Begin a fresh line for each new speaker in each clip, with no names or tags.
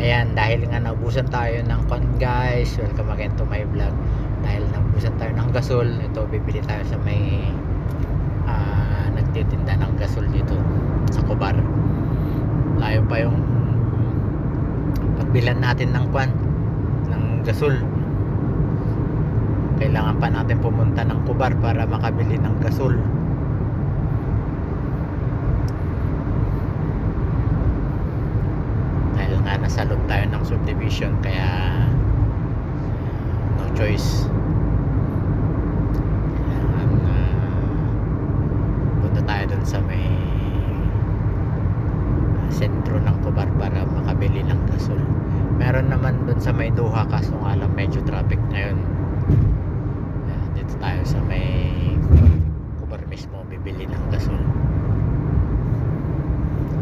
Ayan, dahil nga naubusan tayo ng guys, welcome again to my vlog. Dahil naubusan tayo ng gasol, ito bibili tayo sa may nagtitinda ng gasol dito sa Cobar. Layo pa yung pagbilan natin ng ng gasol. Kailangan pa natin pumunta ng Cobar para makabili ng gasol. Dahil nga nasa loob tayo ng subdivision, kaya no choice. Kailangan punta tayo dun sa may sentro ng Cobar para makabili ng gasol. Meron naman dun sa may Duha, kaso nga lang medyo traffic ngayon. Dito tayo sa may Cobar mismo bibili ng gasol.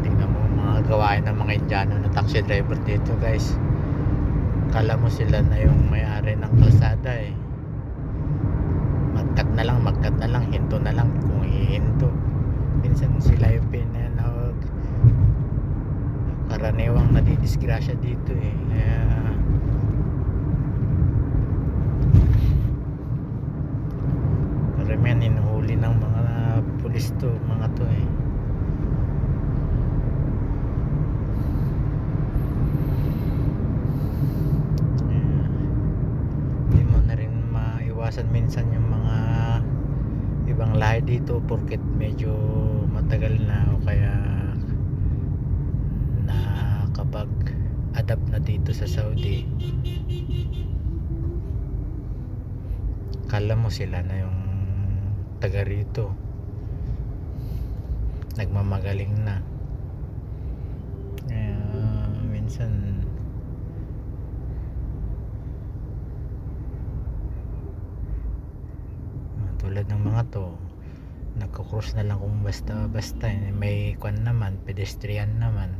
Tingnan mo mga gawain ng mga Indiano na taxi driver dito guys. Kala mo sila na yung may-ari ng kalsada eh. Magkat na lang, hinto na lang kung hihinto. Minsan sila yung pinanawag. Karaniwang nadidisgrasya dito eh. Kaya karamihan hinuhuli ng mga pulis to, mga to eh. Hindi mo na rin maiwasan minsan yung mga ibang lahi dito porket medyo matagal na o kaya kapag adapt na dito sa Saudi, kala mo sila na yung taga rito, nagmamagaling na. Minsan tulad ng mga to, nagko-cross na lang kung basta may kwan naman, pedestrian naman.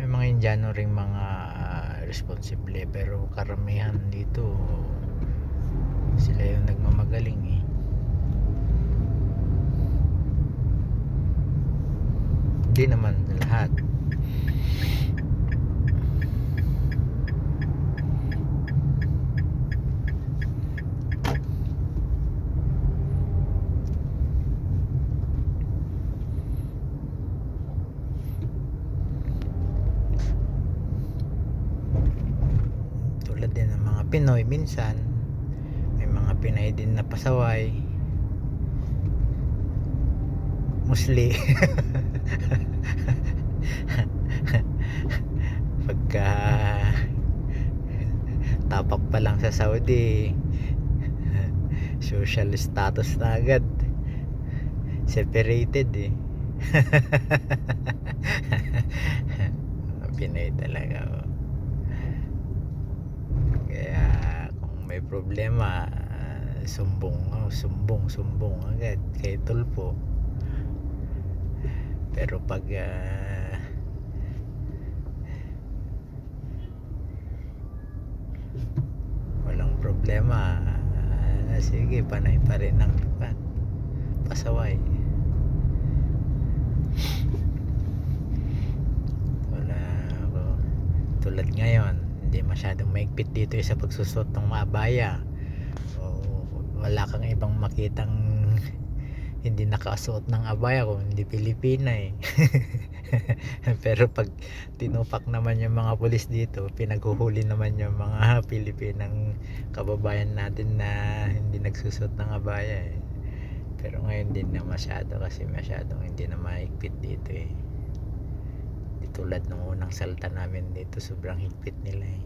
May mga Indiano ring mga responsible, pero karamihan dito sila yung nagmamagaling eh. Hindi naman lahat. Din ng mga Pinoy, minsan may mga Pinay din na pasaway, musli. Pagka tapak pa lang sa Saudi, social status na agad, separated eh. Pinay talaga oh. Kaya kung may problema, sumbong agad kay Tulpo. Pero pag walang problema, sige, panay pa rin ang pasaway. Tulad ngayon, hindi masyadong maigpit dito sa pagsusot ng mga abaya. Wala kang ibang makitang hindi nakasuot ng abaya kung hindi Pilipina eh. Pero pag tinupak naman yung mga pulis dito, pinaghuhuli naman yung mga Pilipinang kababayan natin na hindi nagsusot ng abaya eh. Pero ngayon din na masyado, kasi masyadong hindi na maigpit dito eh. Tulad ng unang salta namin dito, sobrang higpit nila eh.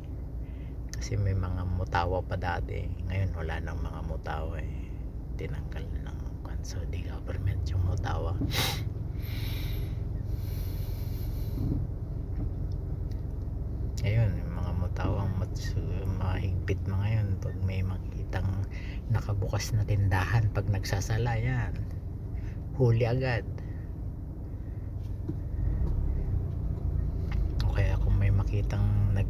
Kasi may mga mutawa pa dati, ngayon wala nang mga mutawa eh. Tinanggal na ng Saudi government yung mutawa. Ayun, yung mga mutawang mahigpit mga ngayon. Pag may makitang nakabukas na tindahan, pag nagsasala yan, huli agad. Kaya kung may makitang nag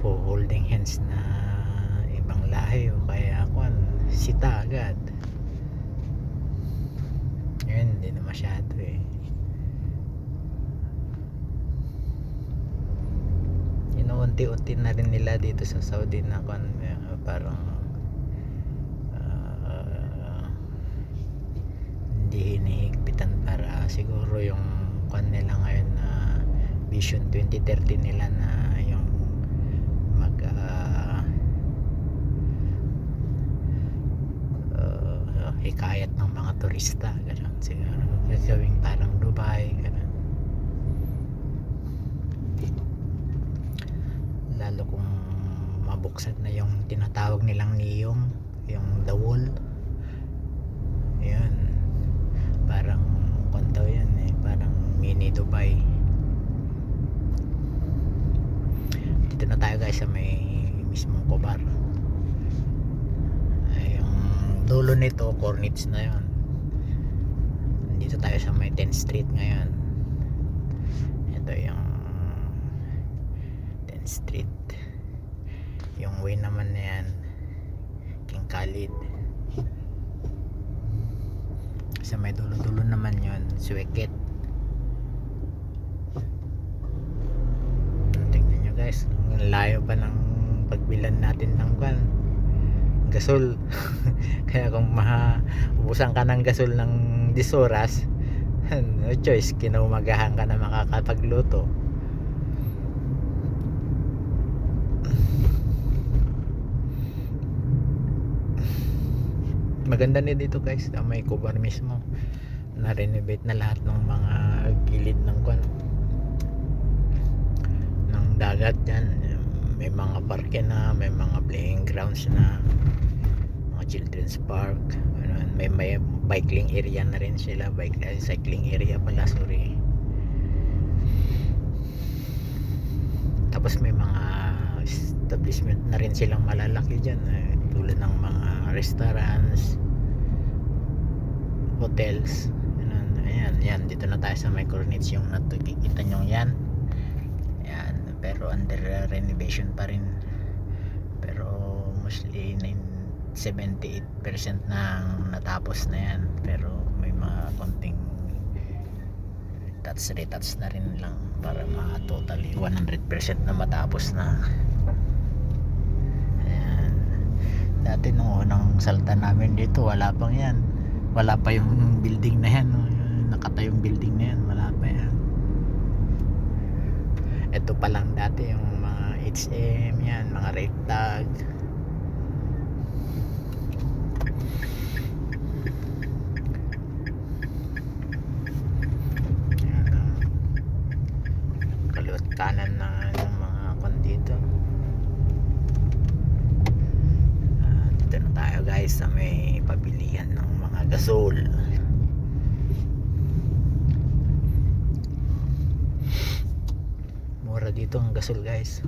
po holding hands na ibang lahi o kaya sita agad. masyado eh. Inuunti-unti na rin nila dito sa Saudi na parang hindi hinihigpitan para siguro yung nila ngayon na Vision 2030 nila na yung mag hikayat ng mga turista, ganun siguro gagawing parang Dubai, ganun. Lalo kung mabuksan na yung tinatawag nilang NEOM, yung The Wall, yun parang kontaw yan eh, parang mini Dubai. Dito na tayo guys sa may mismong Khobar. Yung dulo nito Cornets na yun. Dito tayo sa may 10th Street ngayon. Ito yung 10th Street. Yung way naman na yan King Khalid. Sa may dulo-dulo naman yun Suiket. Tingnan nyo guys, ang layo pa ng pagbilan natin ng gasol. Kaya kung ubusan ka ng gasol ng 10 oras, no choice, kinaumagahan ka na makakapagluto. Maganda na dito guys, na may Khobar mismo, na-renovate na lahat ng mga gilid ng ng dagat dyan. May mga parke na, may mga playing grounds na, mga children's park, may biking area na rin sila, cycling area pala, sorry. Tapos may mga establishment na rin silang malalaki dyan, tulad ng mga restaurants, hotels. Ayan, yan, dito na tayo sa may Cornets, yung nakikita nyo yan. Ayan, pero under renovation pa rin, pero mostly 78% nang natapos na yan, pero may mga konting retouch na rin lang para totally 100% na matapos na. Ayan. Dati nung unang salta namin dito, wala pang yan, wala pa yung building na yan, nakatayong building na yan, wala pa yan. Ito pa lang dati yung mga HM yan, mga rate tag. Kaliwat kanan na yung mga dito. Dito na tayo guys sa may pabilihan ng mga gasol. Mura dito ang gasol guys.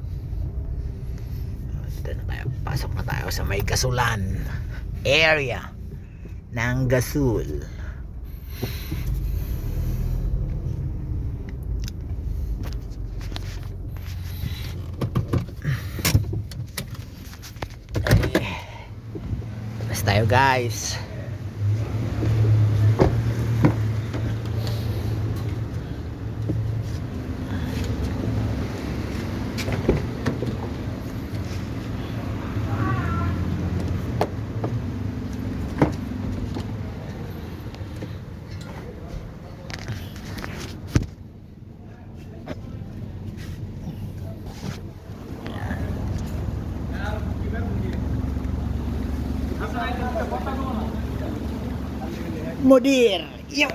Dito na tayo, pasok na tayo sa may gasulan area ng gasol. Tapos tayo guys. Mudir, yuk.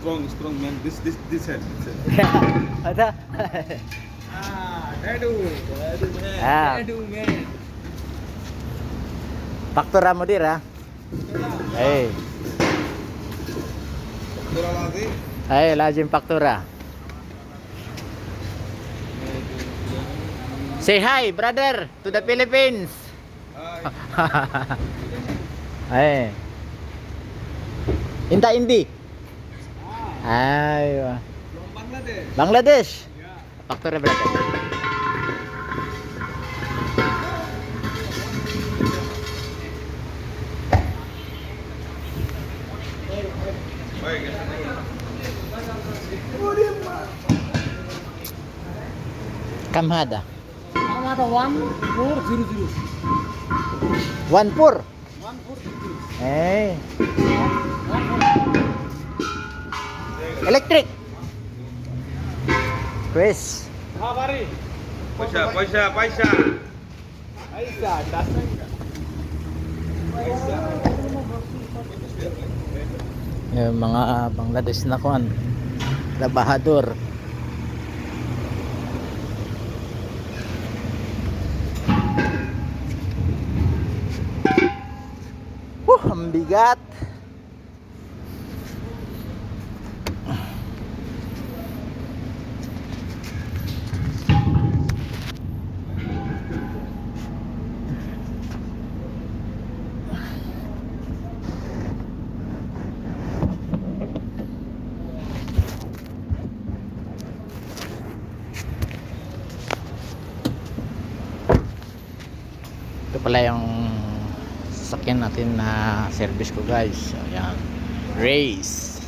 Strong man. This head.
Ada.
Dadu man.
Faktura Mudir ah. Hey.
Faktura lagi.
Hey, lazim faktura. Say hi, brother, to the Philippines. Ay. Inta Indi. Ay.
From Bangladesh.
Bangladesh.
Yeah.
Faktura brother. Kam hada?
Amada 1400.
1-4.
1400.
Eh. Electric. Chris.
हाँ बारी
पैसा
ऐसा दस
Yung mga Bangladesh na kuan. Trabahador. Ang bigat. Ito pala yung sasakyan natin na service ko guys. Ayan. Race.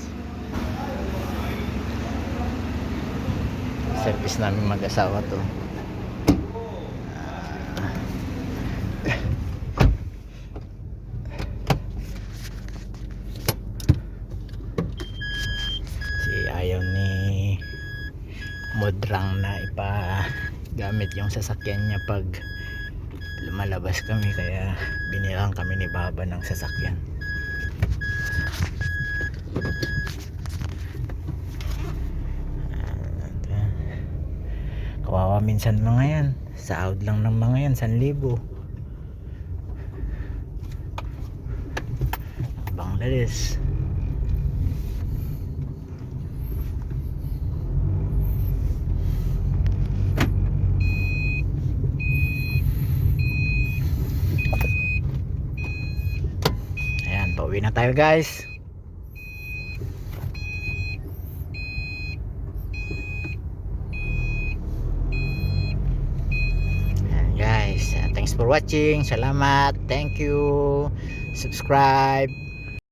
Service namin mag-asawa to. Si ayaw ni Modrang na ipagamit yung sasakyan niya pag lumalabas kami, kaya binilang kami ni Baba ng sasakyan. Kawawa minsan mga yan, sahod lang ng mga yan 1,000. Bangladesh. Ayan, pauwi na tayo guys. Ayan guys, thanks for watching. Salamat, thank you. Subscribe.